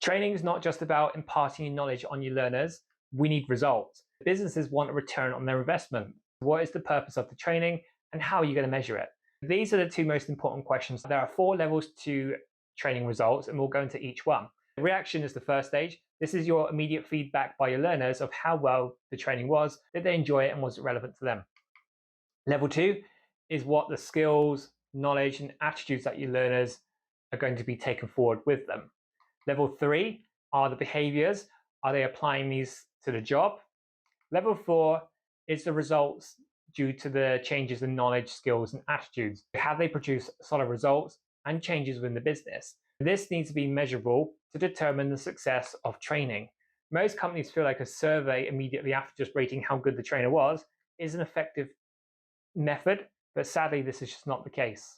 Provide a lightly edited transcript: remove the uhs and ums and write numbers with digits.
Training is not just about imparting knowledge on your learners. We need results. Businesses want a return on their investment. What is the purpose of the training and how are you going to measure it? These are the two most important questions. There are 4 levels to training results and we'll go into each one. Reaction is the first stage. This is your immediate feedback by your learners of how well the training was, did they enjoy it and was it relevant to them. Level 2 is what the skills, knowledge and attitudes that your learners are going to be taken forward with them. Level 3 are the behaviors. Are they applying these to the job? Level 4 is the results due to the changes in knowledge, skills, and attitudes. Have they produced solid results and changes within the business? This needs to be measurable to determine the success of training. Most companies feel like a survey immediately after just rating how good the trainer was is an effective method, but sadly, this is just not the case.